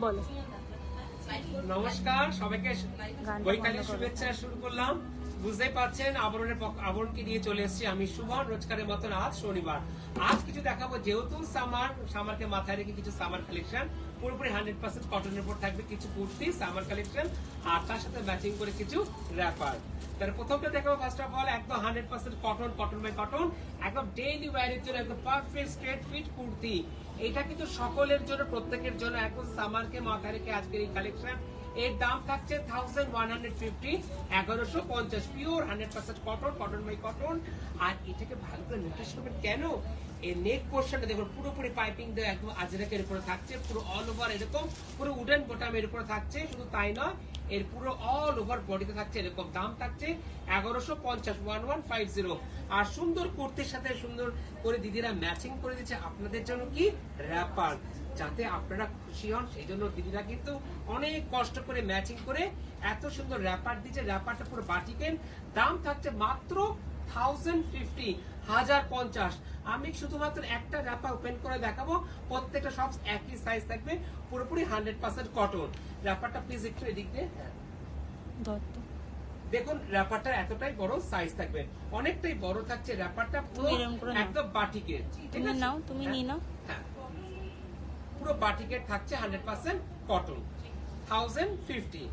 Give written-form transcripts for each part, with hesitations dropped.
বলো। নমস্কার সবাইকে, বৈকালের শুভেচ্ছা শুরু করলাম। বুঝতেই পারছেন আবরণকে নিয়ে চলে এসেছি আমি সুমন, রোজকারের মতন আজ শনিবার। আজ কিছু দেখাবো, যেহেতু সামারকে মাথায় রেখে কিছু সামার কালেকশন পুরোপুরি 100% কটনের উপর থাকবে, কিছু কুর্তি সামার কালেকশন, আর তার সাথে ম্যাচিং করে কিছু র্যাপার। তার প্রথমটা দেখাবো ফার্স্ট অফ অল একদম 100% কটন বাই কটন, একদম ডেইলি ওয়্যারের জন্য একদম পারফেক্ট স্ট্রেট ফিট কুর্তি। এটা কিন্তু সকলের জন্য, প্রত্যেকের জন্য, এখন সামারকে মাথায় রেখে আজকের এই কালেকশন। এর দাম থাকছে 1150, 1150, পিওর 100% কটন বাই কটন। আর এটাকে ভালো করে নোটিস করবেন, কেন এই নেক পোর্শনটা দেখুন পুরোপুরি পাইপিং দেওয়া, একদম আজরাকের উপরে থাকছে, পুরো অল ওভার এরকম পুরো উডেন বোটামের উপরে থাকছে। শুধু তাই নয়, এর পুরো অল ওভার বডিতে থাকছে এরকম। দাম থাকছে 1150, 1150। আর সুন্দর কুর্তির সাথে সুন্দর করে দিদিরা ম্যাচিং করে দিচ্ছে আপনাদের জন্য কি র্যাপার, যাতে আপনারা খুশি হন। সেই জন্য দিদিরা কিন্তু অনেক কষ্ট করে ম্যাচিং করে এত সুন্দর র্যাপার দিচ্ছে। র্যাপারটা পুরো বাটিকেন, দাম থাকছে মাত্র 1050, 1050। আমি শুধুমাত্র একটা র্যাপার ওপেন করে দেখাবো, প্রত্যেকটা সব একই সাইজ থাকবে, পুরোপুরি 100% কটন। র্যাপারটা প্লিজ একটু এদিক দিয়ে দেখুন, র্যাপারটা এতটাই বড় সাইজ থাকবে, অনেকটাই বড় থাকছে র্যাপারটা, পুরো একদম বাটিকের। তুমি নাও, তুমি নিয়ে নাও। হ্যাঁ, পুরো বাটিকের থাকছে 100% কটন, 1050।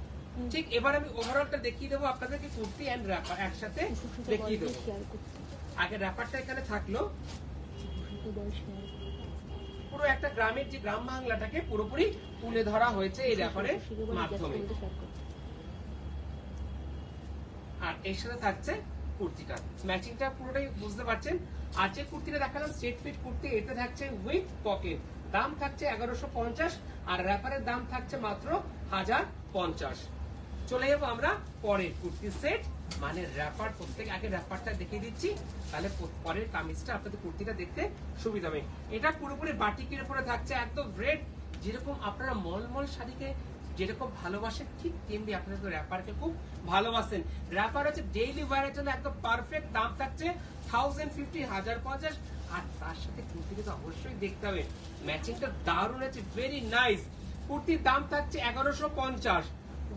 ঠিক, এবার আমি ওভারঅলটা দেখিয়ে দেবো আপনাদেরকে, কুর্তি এন্ড র্যাপার একসাথে দেখিয়ে দেবো। আগে র্যাপারটা এখানে থাকলো, পুরো একটা গ্রামের যে গ্রাম বাংলাটাকে পুরোপুরি তুলে ধরা হয়েছে এই র্যাপারের মাধ্যমে। আর এর সাথে থাকছে কুর্তিটা, ম্যাচিংটা পুরোটাই বুঝতে পারছেন। আর যে কুর্তিটা দেখালাম স্ট্রেট ফিট কুর্তি, এতে থাকছে উইথ পকেট, দাম থাকছে 1150, আর র্যাপারের দাম থাকছে মাত্র 1050। চলে যাবো আমরা পরের কুর্তি সেট, মানে র্যাপার। প্রত্যেক আগে র্যাপারটা দেখিয়ে দিচ্ছি, তাহলে পরের কামিজটা আপনাদের কুর্তিটা দেখতে সুবিধা হবে। এটা পুরোপুরি বাটিকের উপরে থাকছে, একদম রেড। যেরকম আপনারা মলমল শাড়িকে যেরকম ভালোবাসেন, ঠিক তেমনি আপনারা তো র্যাপারকে খুব ভালোবাসেন। র্যাপার হচ্ছে ডেইলি ওয়্যারের জন্য একদম পারফেক্ট, দাম থাকছে 1050, 1050। আর তার সাথে কুর্তিকে তো অবশ্যই দেখতে হবে, ম্যাচিংটা দারুণ আছে, ভেরি নাইস। কুর্তির দাম থাকছে 1150,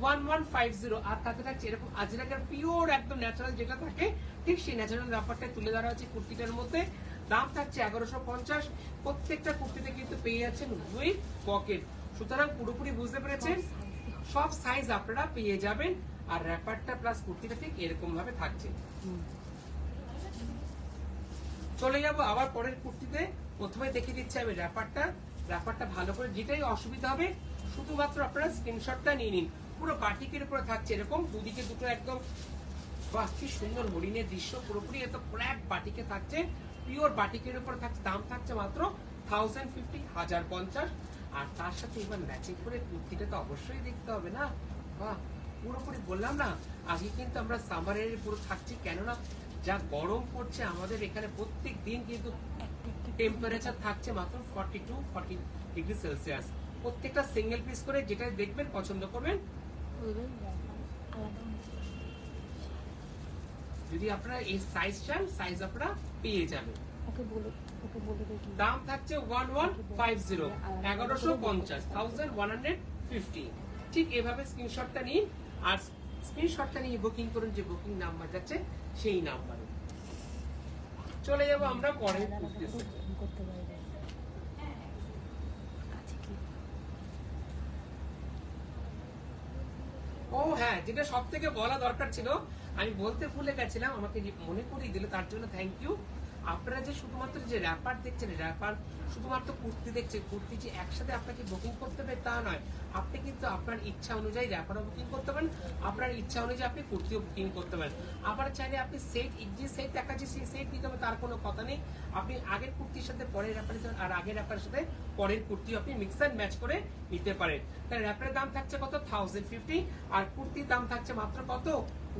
1150। আর তাতে থাকছে এরকম আজরাকের পিওর একদম ন্যাচারাল যেটা থাকে, ঠিক সেই ন্যাচারাল ব্যাপারটা তুলে ধরা হচ্ছে কুর্তিটার মধ্যে। দাম থাকছে 1150। প্রত্যেকটা কুর্তিতে কিন্তু পেয়ে যাচ্ছেন উইথ পকেট, সুতরাং পুরোপুরি বুঝতে পেরেছেন, সব সাইজ আপনারা পেয়ে যাবেন। আর র্যাপারটা প্লাস কুর্তিটা ঠিক এরকম ভাবে থাকছে। চলে যাব আবার পরের কুর্তিতে। প্রথমে দেখিয়ে দিচ্ছি আমি র্যাপারটা ভালো করে, যেটাই অসুবিধা হবে শুধুমাত্র আপনারা স্ক্রিনশটটা নিয়ে নিন। পুরো বাটিকের উপরে থাকছে এরকম, দুদিকে দুটো একদম, বাহ কি সুন্দর হরিণের দৃশ্য, পুরোপুরি এত ব্ল্যাক বাটিকে থাকছে, পিওর বাটিকের উপরে থাকছে। দাম থাকছে মাত্র 1050, 1050। আর তার সাথে এবার ম্যাচিং করে কুর্তিটা তো অবশ্যই দেখতে হবে না। বাহ, পুরোপুরি বললাম না, আগে কিন্তু আমরা সামারের পুরো থাকছি, কেননা যা গরম পড়ছে আমাদের এখানে প্রত্যেক দিন, কিন্তু টেম্পারেচার থাকছে মাত্র 42-40 ডিগ্রি সেলসিয়াস। প্রত্যেকটা সিঙ্গেল পিস করে, যেটা দেখবেন পছন্দ করবেন। যদি আপনারা এই সাইজ চান, সাইজ আপনারা পেয়ে যাবেন। দাম থাকছে 1150, 1150, 1150। ঠিক এভাবে স্ক্রিনশটটা নিন, আর স্ক্রিনশটটা নিয়ে বুকিং করুন, যে বুকিং নাম্বার যাচ্ছে সেই নাম্বারে। চলে যাবো আমরা পরের কুর্তি সেটে। ও হ্যাঁ, যেটা সব থেকে বলা দরকার ছিল, আমি বলতে ভুলে গেছিলাম, আমাকে মনে করিয়ে দিল, তার জন্য থ্যাংক ইউ। আপনারা যে শুধুমাত্র যে র্যাপার দেখছেন, র্যাপার শুধুমাত্র কুর্তি দেখছেন, কুর্তি যে একসাথে আপনাকে বুকিং করতে হবে তা নয়, আপনি কিন্তু আপনার ইচ্ছা অনুযায়ী র্যাপারও বুকিং করতে পারেন, আপনার ইচ্ছা অনুযায়ী আপনি কুর্তিও বুকিং করতে পারেন। আবার চাইলে আপনি সেট, যে সেট দেখাচ্ছে সেই সেট নিতে হবে, তার কোনো কথা নেই। আপনি আগের কুর্তির সাথে পরের র্যাপার নিতে পারেন, আর আগের র্যাপারের সাথে পরের কুর্তি আপনি মিক্স অ্যান্ড ম্যাচ করে নিতে পারেন। তাই র্যাপারের দাম থাকছে কত 1050, আর কুর্তির দাম থাকছে মাত্র কত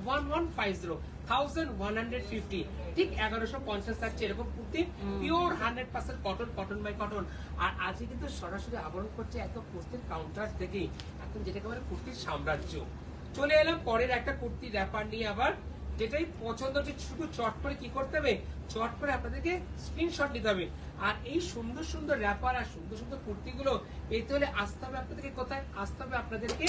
1150, 1150। ঠিক 1150 থাকছে এরকম kurti, pure 100% cotton by cotton. আর আজকে কিন্তু সরাসরি আবরণ করছে এত কুর্তির কাউন্টার থেকেই, এখন যেটাকে বলে কুর্তির সাম্রাজ্য। চলে এলাম পরের একটা কুর্তি র্যাপার নিয়ে। আবার যেটাই পছন্দ হচ্ছে শুধু চট করে কি করতে হবে, চট করে আপনাদেরকে স্ক্রিনশট নিতে হবে। আর এই সুন্দর সুন্দর র্যাপার আর সুন্দর সুন্দর কুর্তিগুলো পেতে হলে আসতে হবে আপনাদেরকে কোথায়, আসতে হবে আপনাদেরকে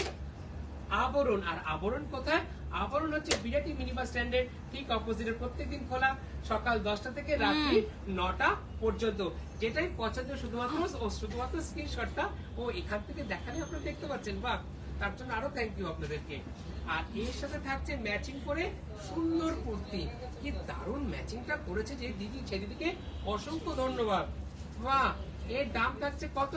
আবরণ। আর আবরণ কোথায়, আবরণ হচ্ছে বিরাটি মিনি বাস স্ট্যান্ডের ঠিক অপোজিটে, প্রত্যেকদিন খোলা সকাল 10টা থেকে রাত্রি 9টা পর্যন্ত। যেটাই পছন্দ শুধুমাত্র স্ক্রিনশটটা ও এখান থেকে দেখালে আপনারা দেখতে পাচ্ছেন। বাহ, তার জন্য আরো থ্যাংক ইউ আপনাদেরকে। আর এর সাথে থাকছে ম্যাচিং করে সুন্দর কুর্তি, কি দারুণ ম্যাচিংটা করেছে যে দিদি, সেদিদিকে অসংখ্য ধন্যবাদ। বাহ, এর দাম থাকছে কত,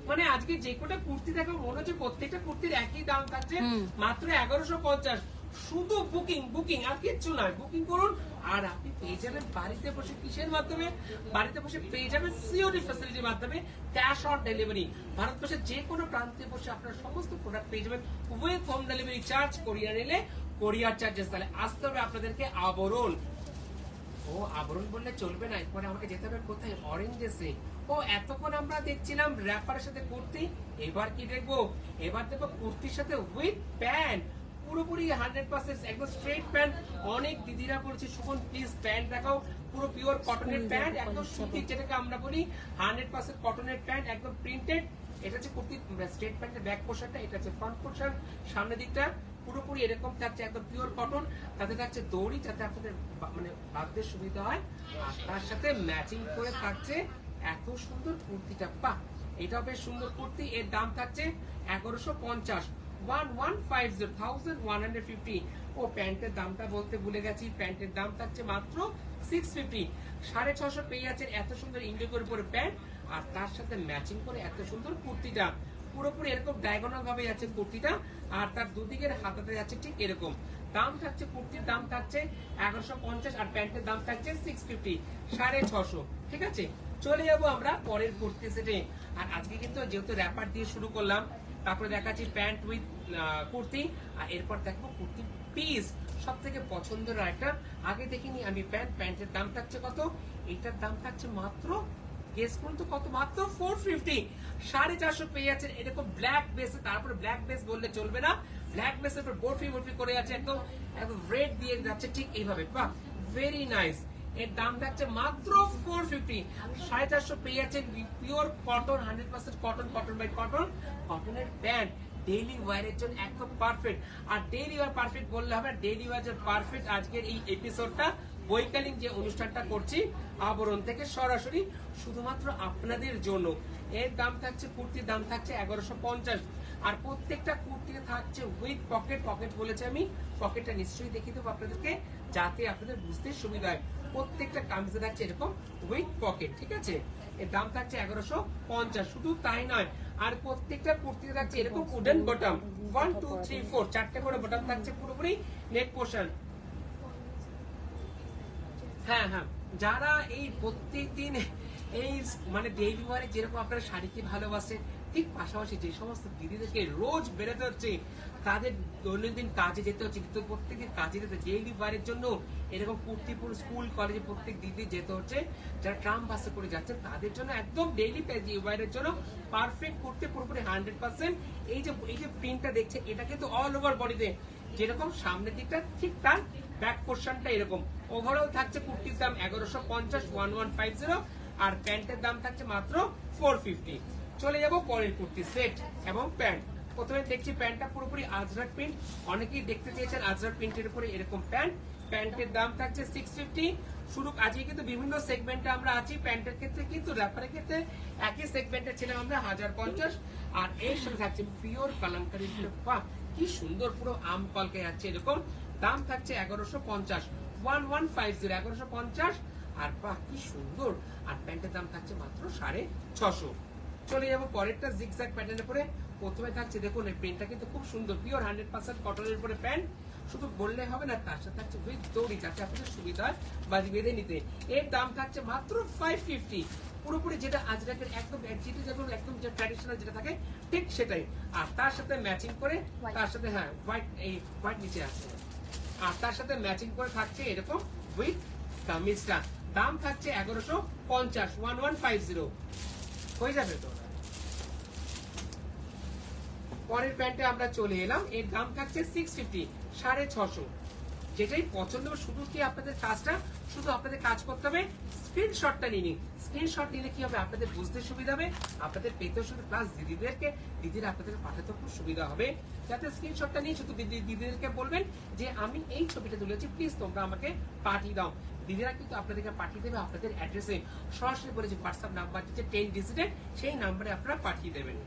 মানে আজকে যে কোটা কুর্তি দেখো মনে হচ্ছে প্রত্যেকটা কুর্তির একই দাম থাকছে মাত্র 1150। শুধু বুকিং বুকিং আর কিচ্ছু নয়, বুকিং করুন আর আপনি পেয়ে যাবেন বাড়িতে বসে। কিসের মাধ্যমে, বাড়িতে বসে পেয়ে যাবেন সিওডি ফ্যাসিলিটির মাধ্যমে, ক্যাশ অন ডেলিভারি। ভারতবর্ষের যে কোনো প্রান্তে বসে আপনার সমস্ত প্রোডাক্ট পেয়ে যাবেন উইথ হোম ডেলিভারি চার্জ। কোরিয়ার নিলে কোরিয়ার চার্জেস। তাহলে আসতে হবে আপনাদেরকে আবরণ। ও আবরণ বললে চলবে না, এরপরে আমাকে যেতে হবে কোথায়, অরেঞ্জেসে। ও এতক্ষণ আমরা দেখছিলাম র্যাপারের সাথে কুর্তি, এবার কি দেখবো, এবার দেখবো কুর্তির সাথে উইথ প্যান্ট, পুরোপুরি 100% একদম স্ট্রেট প্যান্ট। অনেক দিদিরা বলছে সুমন প্লিজ প্যান্ট দেখাও, পুরো পিওর কটনের প্যান্ট, একদম সুতির, যেটাকে আমরা বলি 100% কটনের প্যান্ট, একদম প্রিন্টেড। এটা হচ্ছে কুর্তি স্ট্রেট প্যান্টের ব্যাক পোর্শনটা, এটা হচ্ছে ফ্রন্ট পোর্শন, সামনের দিকটা পুরোপুরি এরকম থাকছে, একদম পিওর কটন। তাতে থাকছে দড়ি, যাতে আপনাদের মানে বাঁধতে সুবিধা হয়। আর তার সাথে ম্যাচিং করে থাকছে এত সুন্দর কুর্তিটা। বাহ, এটাও বেশ সুন্দর কুর্তি। এর দাম থাকছে 1150, 1150। ও প্যান্টের দামটা বলতে ভুলে গেছি, প্যান্টের দাম থাকছে মাত্র 650। 650 পেয়ে যাচ্ছেন এত সুন্দর ইন্ডিগোর উপরে প্যান্ট, আর তার সাথে ম্যাচিং করে এত সুন্দর কুর্তিটা। পুরোপুরি এরকম ডায়াগোনাল ভাবে যাচ্ছে কুর্তিটা, আর তার দুদিকের হাতাতে যাচ্ছে ঠিক এরকম। দাম থাকছে, কুর্তির দাম থাকছে 1150, আর প্যান্টের দাম থাকছে 650, 650। ঠিক আছে, চলে যাবো আমরা পরের কুর্তি সেটে। আর আজকে কিন্তু যেহেতু র্যাপার দিয়ে শুরু করলাম, তারপরে দেখাচ্ছি প্যান্ট উইথ কুর্তি, আর এরপর দেখবো কুর্তি পিস। সব থেকে পছন্দের একটা আগে দেখিনি আমি প্যান্ট। প্যান্টের দাম থাকছে কত, এটার দাম থাকছে মাত্র, গেস করুন তো কত, মাত্র 450। 450 পেয়ে যাচ্ছেন এরকম ব্ল্যাক বেসে। তারপরে ব্ল্যাক বেস বললে চলবে না, ব্ল্যাক বেসের উপর বরফি বরফি করে আছে, একদম রেড দিয়ে যাচ্ছে ঠিক এইভাবে। বাহ, ভেরি নাইস। এর দাম থাকছে মাত্র 450। 450 পেয়ে যাচ্ছেন pure cotton, 100% cotton, cotton by cotton, কটনের প্যান্ট। ডেইলি ওয়ারের জন্য একদম পারফেক্ট। আর ডেইলি ওয়ার পারফেক্ট বললে হবে, ডেইলি ওয়ার পারফেক্ট। আজকের এই এপিসোডটা বৈকালীন যে অনুষ্ঠানটা করছি আবরণ থেকে সরাসরি শুধুমাত্র আপনাদের জন্য। এর দাম থাকছে, কুর্তির দাম থাকছে 1150। আর প্রত্যেকটা কুর্তিতে থাকছে উইথ পকেট। পকেট বলেছে আমি, পকেটটা নিশ্চয়ই দেখিয়ে দেবো আপনাদেরকে যাতে আপনাদের বুঝতে সুবিধা হয়। প্রত্যেকটা কামিজে থাকছে এরকম উইথ পকেট। ঠিক আছে, এর দাম থাকছে 1150। শুধু তাই নয়, আর প্রত্যেকটা কুর্তিতে থাকছে এরকম উডেন বটম, 1 2 3 4 চারটে করে বটম থাকছে, পুরোপুরি নেক পোর্শন। হ্যাঁ হ্যাঁ, যারা এই প্রত্যেকদিন এই মানে ডেইলি ওয়ারে যেরকম আপনারা শাড়িকে ভালোবাসে, ঠিক পাশাপাশি যে সমস্ত দিদিদেরকে রোজ বেরোতে হচ্ছে, তাদের দৈনন্দিন কাজে যেতে হচ্ছে, কিন্তু প্রত্যেকদিন কাজে যেতে ডেইলি ওয়ারের জন্য এরকম কুর্তিপুর স্কুল কলেজে প্রত্যেক দিদি যেতে হচ্ছে, যারা ট্রাম বাসে করে যাচ্ছে তাদের জন্য একদম ডেইলি ওয়ারের জন্য পারফেক্ট কুর্তি, পুরোপুরি 100%। এই যে প্রিন্টটা দেখছে, এটা কিন্তু অল ওভার বডিতে, যেরকম সামনের দিকটা ঠিক তার ব্যাক পোর্শনটা এরকম। ওভারঅল থাকছে কুর্তির দাম 1150, 1150, আর প্যান্টের দাম থাকছে মাত্র 450। চলে যাব পরের কুর্তি সেট এবং প্যান্ট। প্রথমে দেখছি প্যান্টটা পুরোপুরি আজরাক প্রিন্ট, অনেকেই দেখতে চেয়েছেন আজরাক প্রিন্টের উপরে এরকম প্যান্ট। প্যান্টের দাম থাকছে 650। শুরু আজকে কিন্তু বিভিন্ন সেগমেন্টে আমরা আছি, প্যান্টের ক্ষেত্রে কিন্তু র্যাপারের ক্ষেত্রে একই সেগমেন্টে ছিলাম আমরা 1050। আর এর সাথে থাকছে পিওর কালামকারী, বাহ কি সুন্দর, পুরো আম কলকে যাচ্ছে এরকম। দাম থাকছে 1150, 1150, 1150। আর বাহ কি সুন্দর, আর প্যান্টের দাম থাকছে মাত্র 650। চলে যাবো পরেরটা জিগজ্যাগ প্যাটার্নের উপরে। প্রথমে থাকছে দেখুন এই প্রিন্টটা কিন্তু খুব সুন্দর, পিওর 100% কটনের উপরে প্যান্ট। শুধু বললে হবে না, তার সাথে থাকছে উইথ দড়ি, যাতে আপনাদের সুবিধা হয় বাজি বেঁধে নিতে। এর দাম থাকছে মাত্র 550। পুরোপুরি যেটা আজরাকের একদম একদম যে ট্র্যাডিশনাল যেটা থাকে ঠিক সেটাই। আর তার সাথে ম্যাচিং করে, তার সাথে হ্যাঁ হোয়াইট, এই হোয়াইট নিচে আছে, আর তার সাথে ম্যাচিং করে থাকছে এরকম উইথ কামিজটা। দাম থাকছে 1150, 1150 হয়ে যাবে তো। পরের প্যান্টে আমরা চলে এলাম, এর দাম থাকছে 650, 650। যেটাই পছন্দ হবে শুধু কি আপনাদের কাজটা শুধু আপনাদের কাজ করতে হবে স্ক্রিনশটটা নিয়ে নিন। স্ক্রিনশট নিলে কি হবে আপনাদের বুঝতে সুবিধা হবে, আপনাদের পেতে সুবিধা, প্লাস দিদিরা আপনাদেরকে পাঠাতে খুব সুবিধা হবে। যাতে স্ক্রিনশটটা নিয়ে শুধু দিদিদেরকে বলবেন যে আমি এই ছবিটা তুলেছি, প্লিজ তোমরা আমাকে পাঠিয়ে দাও। দিদিরা কিন্তু আপনাদেরকে পাঠিয়ে দেবে আপনাদের অ্যাড্রেসে, সরাসরি বলে যে হোয়াটসঅ্যাপ নাম্বার যে 10 ডিজিটের সেই নাম্বারে আপনারা পাঠিয়ে দেবেন।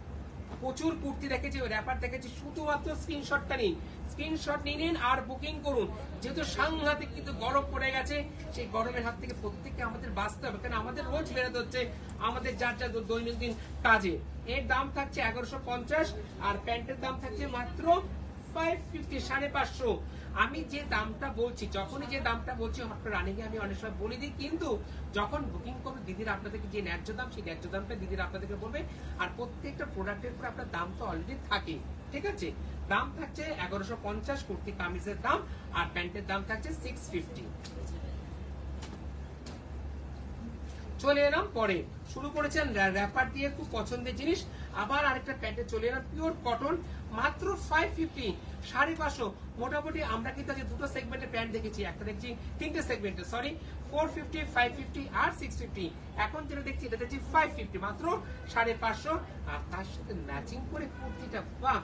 প্রচুর কুর্তি দেখেছি, র্যাপার দেখেছি, শুধুমাত্র স্ক্রিনশটটা নিন, স্ক্রিনশট নিয়ে নিন আর বুকিং করুন। যেহেতু সাংঘাতিক কিন্তু গরম পড়ে গেছে, সেই গরমের হাত থেকে প্রত্যেককে আমাদের বাঁচতে হবে, কারণ আমাদের রোজ বেরোতে হচ্ছে আমাদের যার যার দৈনন্দিন কাজে। এর দাম থাকছে 1150 আর প্যান্টের দাম থাকছে মাত্র 550, 550। আমি যে দামটা বলছি, যখনই যে দামটা বলছি হঠাৎ রানিং আমি অনেক সময় বলে দিই, কিন্তু যখন বুকিং করবে দিদিরা আপনাদেরকে যে ন্যায্য দাম সেই ন্যায্য দামটা দিদিরা আপনাদেরকে বলবে। আর প্রত্যেকটা প্রোডাক্টের উপর আপনার দাম তো অলরেডি থাকে, ঠিক আছে। দাম থাকছে 1150 কুর্তি কামিজের দাম, আর প্যান্টের দাম থাকছে 650। চলে এলাম পরে, শুরু করেছেন র্যাপার দিয়ে, খুব পছন্দের জিনিস। আবার আরেকটা প্যান্টে চলে এলাম, পিওর কটন, মাত্র 550, 550। মোটামুটি আমরা কিন্তু আজকে দুটো সেগমেন্টের প্যান্ট দেখেছি, একটা দেখছি তিনটে সেগমেন্টে, সরি 450, 550 আর 650। এখন যেটা দেখছি এটা দেখছি 550, মাত্র 550। আর তার সাথে ম্যাচিং করে কুর্তিটা, বাহ,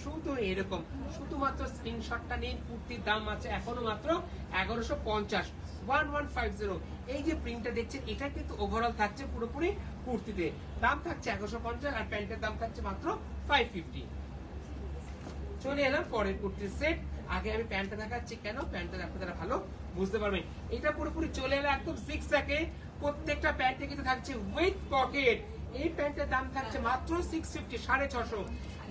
শুধু এরকম, শুধুমাত্র স্ক্রিনশটটা নিন। কুর্তির দাম আছে এখনো মাত্র 1150, 1150। এই যে প্রিন্টটা দেখছেন এটা কিন্তু ওভারঅল থাকছে পুরোপুরি কুর্তিতে, দাম থাকছে 1150 আর প্যান্টের দাম থাকছে মাত্র 550। চলে এলাম পরের কুর্তির সেট। আগে আমি প্যান্টটা দেখাচ্ছি, কেন প্যান্টটা আপনারা ভালো বুঝতে পারবেন। এটা পুরোপুরি চলে এলো একদম জিগজ্যাগে, প্রত্যেকটা প্যান্টে কিন্তু থাকছে উইথ পকেট। এই প্যান্টের দাম থাকছে মাত্র 650, 650।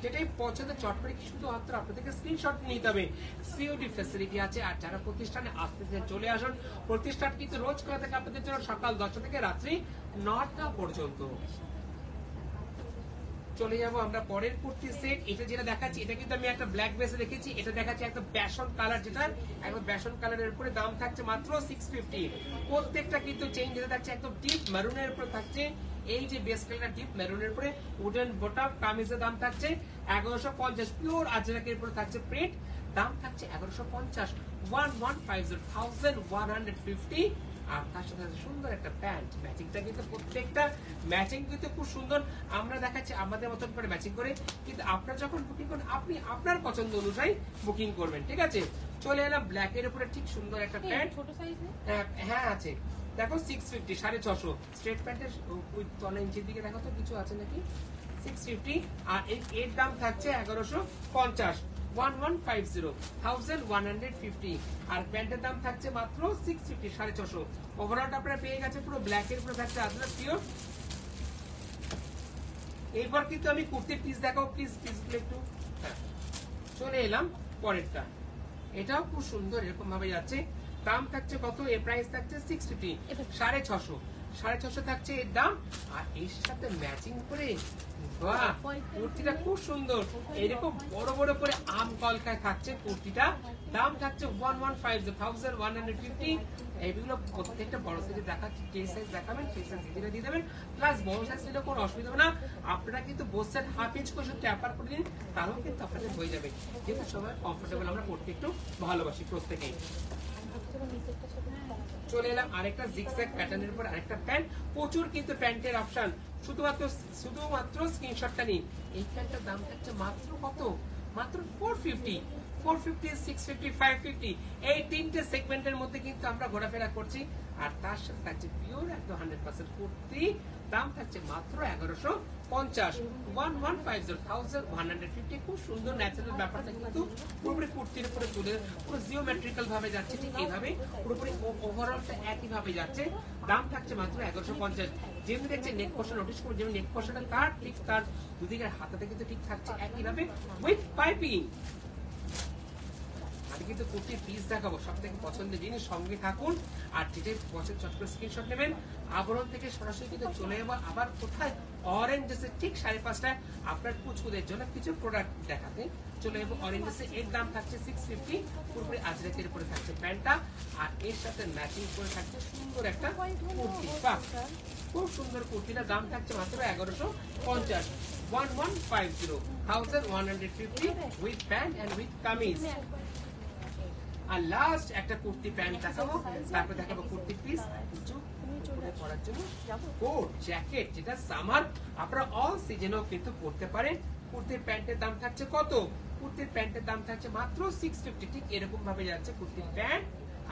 যেটাই পছন্দের চট করে শুধুমাত্র আপনাদেরকে স্ক্রিনশট নিতে হবে। সিওডি ফ্যাসিলিটি আছে। আর যারা প্রতিষ্ঠানে আসতে চলে আসুন, প্রতিষ্ঠান কিন্তু রোজ করে থাকে আপনাদের জন্য সকাল 10টা থেকে রাত্রি 9টা পর্যন্ত। চলে যাবো আমরা পরের কুর্তি সেট। এটা যেটা দেখাচ্ছি এটা কিন্তু আমি একটা ব্ল্যাক বেসে রেখেছি, এটা দেখাচ্ছি একটা ব্যাশন কালার, যেটা একদম ব্যাশন কালারের উপরে দাম থাকছে মাত্র 650। প্রত্যেকটা কিন্তু চেঞ্জ যেটা থাকছে একদম ডিপ মেরুনের উপরে থাকছে, এই যে বেস কালার ডিপ মেরুনের উপরে উডেন বটম, কামিজের দাম থাকছে 1150, পিওর আজরাকের উপরে থাকছে প্রিন্ট, দাম থাকছে 1150, 1150, 1150। আর তার সাথে সুন্দর একটা প্যান্ট, ম্যাচিংটা কিন্তু প্রত্যেকটা ম্যাচিং কিন্তু খুব সুন্দর। আমরা দেখাচ্ছি আমাদের মতন করে ম্যাচিং করে, কিন্তু আপনারা যখন বুকিং করেন আপনি আপনার পছন্দ অনুযায়ী বুকিং করবেন, ঠিক আছে। চলে এলাম ব্ল্যাক এর উপরে ঠিক সুন্দর একটা প্যান্ট, ছোট সাইজ হ্যাঁ আছে, দেখো 650, 650 স্ট্রেট প্যান্টের তলা ইঞ্চির দিকে দেখো তো কিছু আছে নাকি, 650। আর এর দাম থাকছে 1150, 1150, 1150। আর প্যান্টের দাম থাকছে মাত্র 650, 650। ওভারঅলটা আপনারা পেয়ে গেছে পুরো ব্ল্যাক এর উপরে থাকছে আজরা পিওর। এরপর কিন্তু আমি কুর্তির পিস দেখাবো, প্লিজ পিসগুলো একটু। চলে এলাম পরেরটা, এটাও খুব সুন্দর এরকম ভাবে যাচ্ছে, দাম থাকছে কত, এর প্রাইস থাকছে 650, 650, 650 থাকছে এর দাম। আর এর সাথে ম্যাচিং করে বাহ, কুর্তিটা খুব সুন্দর, এরকম বড় বড় করে আম কলকায় থাকছে কুর্তিটা, দাম থাকছে 1150, 1150। এইগুলো প্রত্যেকটা বড় সাইজে দেখাচ্ছি, যে সাইজ দেখাবেন সেই সাইজ দিদিরা দিয়ে দেবেন, প্লাস বড় সাইজ নিলে কোনো অসুবিধা হবে না। আপনারা কিন্তু বোসের হাফ ইঞ্চ করে ট্যাপার করে দিন, তাহলেও কিন্তু আপনাদের হয়ে যাবে, যেহেতু সবাই কমফোর্টেবল আমরা পড়তে একটু ভালোবাসি প্রত্যেকেই। চলে এলাম আরেকটা জিগজ্যাগ প্যাটার্নের উপর আরেকটা প্যান্ট, প্রচুর কিন্তু প্যান্টের অপশন, শুধুমাত্র স্ক্রিনশটটা নিন। এই প্যান্টটার দাম থাকছে মাত্র কত, মাত্র 450, 450, 650, 550। এই তিনটে সেগমেন্টের মধ্যে কিন্তু আমরা ঘোরাফেরা করছি। আর তার সাথে থাকছে পিওর একদম 100% কুর্তি, দাম থাকছে মাত্র 1150, 1150, 1150। খুব সুন্দর ন্যাচারাল ব্যাপারটা কিন্তু পুরোপুরি কুর্তির উপরে তুলে পুরো জিওমেট্রিক্যাল ভাবে যাচ্ছে, ঠিক এইভাবে পুরোপুরি ওভারঅলটা একই ভাবে যাচ্ছে, দাম থাকছে মাত্র 1150। যেমনি দেখছে নেক পোর্শন নোটিস করুন, যেমন নেক পোর্শনটা তার ঠিক তার দুদিকের হাতাতে কিন্তু ঠিক থাকছে একইভাবে উইথ পাইপিং। আমি কিন্তু কুর্তির পিস দেখাবো, সব থেকে পছন্দের জিনিস, সঙ্গে থাকুন। আর যেটাই পছন্দ চট করে স্ক্রিনশট নেবেন। আবরণ থেকে সরাসরি কিন্তু চলে যাবো আবার কোথায়, অরেঞ্জ ড্রেসে ঠিক 5:30 আপনার কুচকুদের জন্য কিছু প্রোডাক্ট দেখাতে চলে যাবো অরেঞ্জ ড্রেসে। এর দাম থাকছে 650, পুরোপুরি আজরাকের উপরে থাকছে প্যান্টটা, আর এর সাথে ম্যাচিং করে থাকছে সুন্দর একটা কুর্তি, খুব সুন্দর কুর্তিটা, দাম থাকছে মাত্র 1150, 1150, 1150 with pant and with kameez. আর লাস্ট একটা কুর্তি প্যান্ট দেখাবো, তারপর দেখাবো কুর্তি পিস, কিছু পরার জন্য কোট জ্যাকেট, যেটা সামার আপনারা অল সিজনেও কিন্তু পরতে পারেন। কুর্তির প্যান্টের দাম থাকছে কত? কুর্তির প্যান্টের দাম থাকছে মাত্র 650। ঠিক এরকম ভাবে যাচ্ছে কুর্তির প্যান্ট,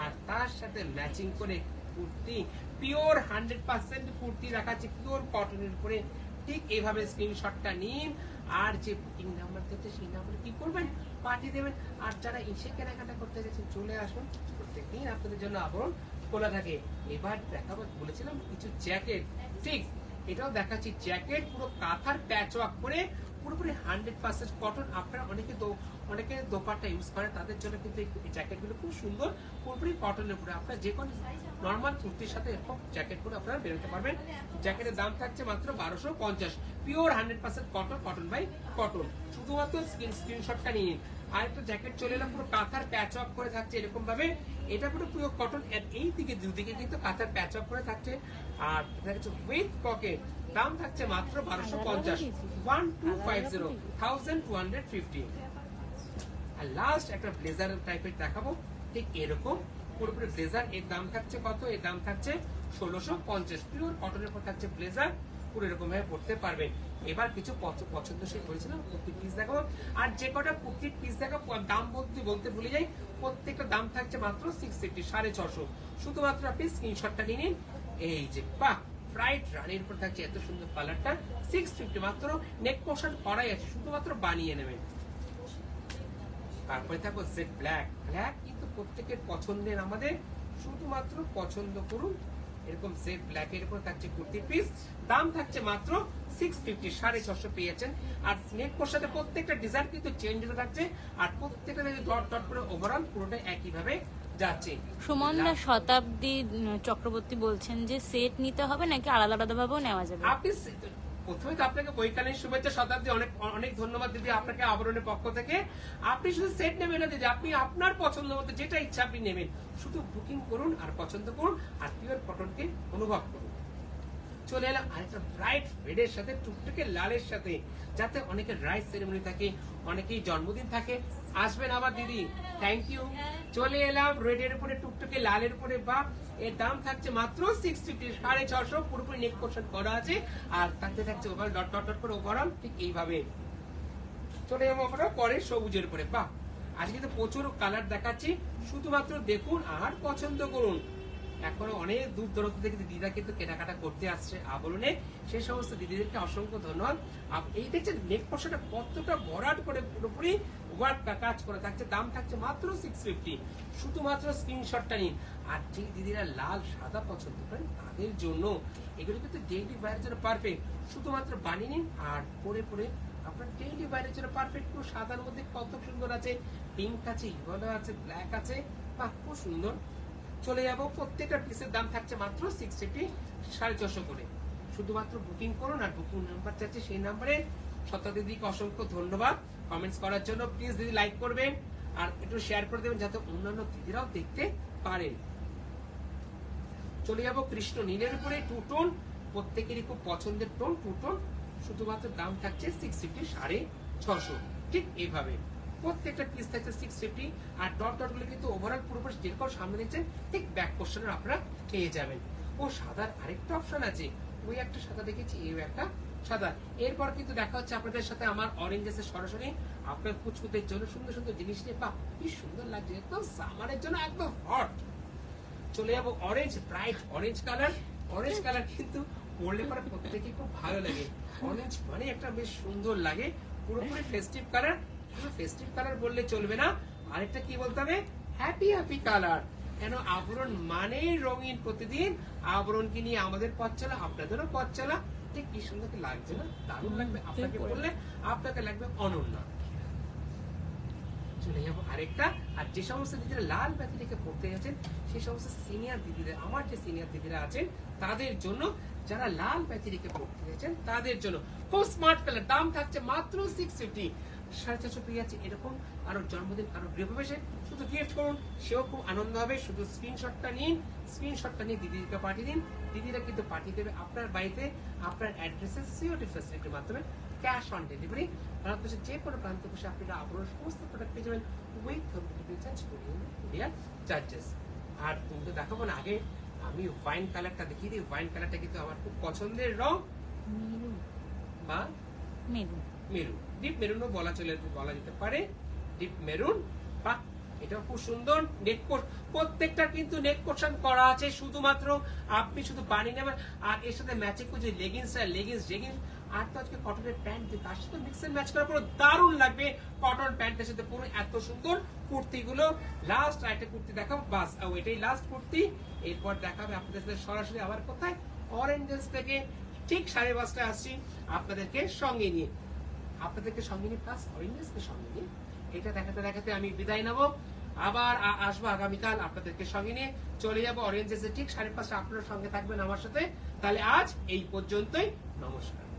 আর তার সাথে ম্যাচিং করে কুর্তি, পিওর 100% কুর্তি রাখাচ্ছে পিওর কটনের উপরে। ঠিক এইভাবে স্ক্রিনশটটা নিন, আর যে বুকিং নাম্বার দিতে সেই নাম্বারে কি করবেন, পাঠিয়ে দেবেন। আর যারা এসে কেনাকাটা করতে গেছেন চলে আসুন, প্রত্যেকদিন আপনাদের জন্য আবরণ খোলা থাকে। এবার দেখাবো বলেছিলাম কিছু জ্যাকেট, ঠিক এটাও দেখাচ্ছি জ্যাকেট, পুরো কাঁথার প্যাচ ওয়ার্ক করে পুরোপুরি 100% কটন। আপনারা অনেকে দোপাট্টা ইউজ করে, তাদের জন্য কিন্তু এই জ্যাকেটগুলো খুব সুন্দর, পুরোপুরি কটনের উপরে। আপনারা যে কোনো নর্মাল কুর্তির সাথে এরকম জ্যাকেট পরে আপনারা বেরোতে পারবেন। জ্যাকেটের দাম থাকছে মাত্র 1250, pure 100% cotton, cotton by cotton. শুধুমাত্র স্ক্রিনশটটা নিয়ে নিন। আর একটা জ্যাকেট চলে এলাম, পুরো কাঁথার প্যাচ ওয়ার্ক করে থাকছে এরকম ভাবে, এটা পুরো পিওর কটন। এই দিকে দুদিকে কিন্তু কাঁথার প্যাচ ওয়ার্ক করে থাকছে, আর উইথ পকেট। দাম থাকছে মাত্র 1250, 1250। আর লাস্ট একটা ব্লেজার টাইপের দেখাবো, ঠিক এরকম পুরোপুরি ব্লেজার। এর দাম থাকছে কত? এর দাম থাকছে 1650, পিওর কটনের উপর থাকছে ব্লেজার, পুরো এরকম ভাবে পড়তে পারবেন। এবার কিছু পছন্দসই করেছিলাম কুর্তির পিস দেখাবো, আর যে কটা কুর্তির পিস দেখাবো দাম বলতে ভুলে যাই, প্রত্যেকটা দাম থাকছে মাত্র 650, 650। শুধুমাত্র আপনি স্ক্রিনশটটা নিয়ে নিন। এই যে বাহ, ব্রাইট রানির উপর থাকছে এত সুন্দর কালারটা, 650 মাত্র। নেক পোর্শন করাই আছে, শুধুমাত্র বানিয়ে নেবেন। তারপরে থাকবো জেড ব্ল্যাক। ব্ল্যাক কিন্তু প্রত্যেকের পছন্দের, আমাদের শুধুমাত্র পছন্দ করুন। এরকম জেড ব্ল্যাক এর উপর থাকছে কুর্তির পিস, দাম থাকছে মাত্র 650, 650 পেয়েছেন। আর নেক পোর্শনে প্রত্যেকটা ডিজাইন কিন্তু চেঞ্জ হতে থাকছে, আর প্রত্যেকটা ডট ডট করে ওভারঅল পুরোটা একই ভাবে যাচ্ছে। সুমনদা শতাব্দী চক্রবর্তী বলছেন যে সেট নিতে হবে নাকি আলাদা আলাদা ভাবেও নেওয়া যাবে? আপনি প্রথমে তো আপনাকে বৈকালীন শুভেচ্ছা শতাব্দী, অনেক অনেক ধন্যবাদ দিদি আপনাকে আবরণের পক্ষ থেকে। আপনি শুধু সেট নেবেন না দিদি, আপনি আপনার পছন্দ মতো যেটা ইচ্ছা আপনি নেবেন, শুধু বুকিং করুন আর পছন্দ করুন, আর পিওর কটনকে অনুভব করুন। চলে এলাম আরেকটা ব্রাইট রেডের সাথে, টুকটুকে লালের সাথে, যাতে অনেকের রাইস সেরেমনি থাকে, অনেকেই জন্মদিন থাকে। আসবেন আবার দিদি, থ্যাংক ইউ। চলে এলাম রেডের উপরে, টুকটুকে লালের উপরে, বা এর দাম থাকছে মাত্র 650, 650, পুরোপুরি নেক পোর্শন করা আছে, আর তাতে থাকছে ওভারঅল ডট ডট ডট করে ওভারঅল। ঠিক এইভাবে চলে যাবো আমরা পরে সবুজের উপরে। বাহ, আজকে তো প্রচুর কালার দেখাচ্ছি, শুধুমাত্র দেখুন আর পছন্দ করুন। এখনো অনেক দূর দূরান্ত থেকে দিদিরা কিন্তু কেনাকাটা করতে আসছে আবরণে, সেই সমস্ত দিদিদেরকে অসংখ্য ধন্যবাদ। এই দেখছেন নেক পোর্শনটা কতটা ভরাট করে পুরোপুরি ওয়ার্ক কাজ করে থাকছে, দাম থাকছে মাত্র 650। শুধুমাত্র স্ক্রিনশটটা নিন। আর যে দিদিরা লাল সাদা পছন্দ করেন তাদের জন্য এগুলো কিন্তু ডেইলি ওয়্যারের জন্য পারফেক্ট। শুধুমাত্র বানিয়ে নিন আর পরে পরে আপনার ডেইলি ওয়্যারের জন্য পারফেক্ট। পুরো সাদার মধ্যে কত সুন্দর আছে, পিঙ্ক আছে, ইয়েলো আছে, ব্ল্যাক আছে, বাহ খুব সুন্দর। চলে যাবো, প্রত্যেকটা পিসের দাম থাকছে মাত্র 650, 450 করে। শুধুমাত্র বুকিং করুন, আর বুকিং নাম্বার চাচ্ছে সেই নাম্বারে। শতাব্দী দিদিকে অসংখ্য ধন্যবাদ কমেন্টস করার জন্য। প্লিজ দিদি লাইক করবেন আর একটু শেয়ার করে দেবেন, যাতে অন্যান্য দিদিরাও দেখতে পারেন। চলে যাবো কৃষ্ণ নীলের উপরে, টু টোন, প্রত্যেকেরই খুব পছন্দের টোন, টু টোন। শুধুমাত্র দাম থাকছে 650, 650। ঠিক এইভাবে প্রত্যেকটা পিস থাকছে 650, আর ডট ডট গুলো কিন্তু ওভারঅল পুরোপুরি যেরকম সামনে দেখছেন ঠিক ব্যাক পোর্শনের আপনারা পেয়ে যাবেন। ও সাদার আরেকটা অপশন আছে, ওই একটা সাদা দেখেছি, এই একটা সাদা। এরপর কিন্তু দেখা হচ্ছে আপনাদের সাথে আমার অরেঞ্জেসের সরাসরি আপনার কুচকুদের জন্য সুন্দর সুন্দর জিনিস নিয়ে। বাহ কি সুন্দর লাগছে, একদম সামারের জন্য একদম হট। চলে যাবো orange, bright orange colour. Orange colour কিন্তু পরলে পরে প্রত্যেকে খুব ভালো লাগে। অরেঞ্জ মানে একটা বেশ সুন্দর লাগে, পুরোপুরি ফেস্টিভ কালার। ফেস্টিভ কালার বললে চলবে না, আরেকটা কি বলতে হবে, হ্যাপি হ্যাপি কালার। কেন আবরণ মানেই রঙিন, প্রতিদিন আবরণকে নিয়ে আমাদের পথ চলা, আপনাদেরও পথ চলা। ঠিক কি সুন্দর লাগছে না, দারুণ লাগবে আপনাকে বললে, আপনাকে লাগবে অনন্য। চলে যাবো আরেকটা। আর যে সমস্ত দিদিরা লাল ব্যাতি রেখে পড়তে যাচ্ছেন, সেই সমস্ত সিনিয়র দিদিরা, আমার যে সিনিয়র দিদিরা আছেন তাদের জন্য, যারা লাল ব্যাতি রেখে পড়তে যাচ্ছেন তাদের জন্য খুব স্মার্ট কালার, দাম থাকছে মাত্র 650, 450 পেয়ে যাচ্ছে। এরকম কারোর জন্মদিন, কারোর গৃহপ্রবেশে শুধু গিফট করুন, সেও খুব আনন্দ হবে। শুধু স্ক্রিনশটটা নিন, স্ক্রিনশটটা নিয়ে দিদিকে পাঠিয়ে দিন, দিদিরা কিন্তু পাঠিয়ে দেবে আপনার বাড়িতে আপনার অ্যাড্রেসে সিওডি ফ্যাসিলিটির মাধ্যমে ক্যাশ অন ডেলিভারি। ভারতবর্ষের যে কোনো প্রান্ত বসে আপনারা আবরণ সমস্ত প্রোডাক্ট পেয়ে যাবেন with home delivery charge courier charges. আর তুমি তো দেখাবো না, আগে আমি ওয়াইন কালারটা দেখিয়ে দিই। ওয়াইন কালারটা কিন্তু আমার খুব পছন্দের রং, মেরুন বা মেরুন মেরুন, ডিপ মেরুনও বলা যেতে পারে, ডিপ মেরুন। বা এটাও খুব সুন্দর। নেক প্রত্যেকটা কিন্তু নেক পোর্শন করা আছে, শুধুমাত্র আপনি শুধু বানিয়ে নেবেন। আর এর সাথে ম্যাচিং করছে লেগিংস, আর লেগিংস আর তো আজকে কটনের প্যান্ট, তার সাথে মিক্স এন্ড ম্যাচ করা পুরো দারুণ লাগবে। কটন প্যান্টের সাথে পুরো এত সুন্দর কুর্তিগুলো। লাস্ট আরেকটা কুর্তি দেখাবো, বাস এটাই লাস্ট কুর্তি। এরপর দেখাবে আপনাদের সাথে সরাসরি আবার কোথায়, অরেঞ্জেস থেকে ঠিক 5:30টায় আসছি আপনাদেরকে সঙ্গে নিয়ে, প্লাস অরেঞ্জেসকে সঙ্গে নিয়ে। এটা দেখাতে দেখাতে আমি বিদায় নেবো, আবার আসবো আগামীকাল আপনাদেরকে সঙ্গে নিয়ে। চলে যাবো অরেঞ্জেসে ঠিক 5:30। আপনারা সঙ্গে থাকবেন আমার সাথে। তাহলে আজ এই পর্যন্তই, নমস্কার।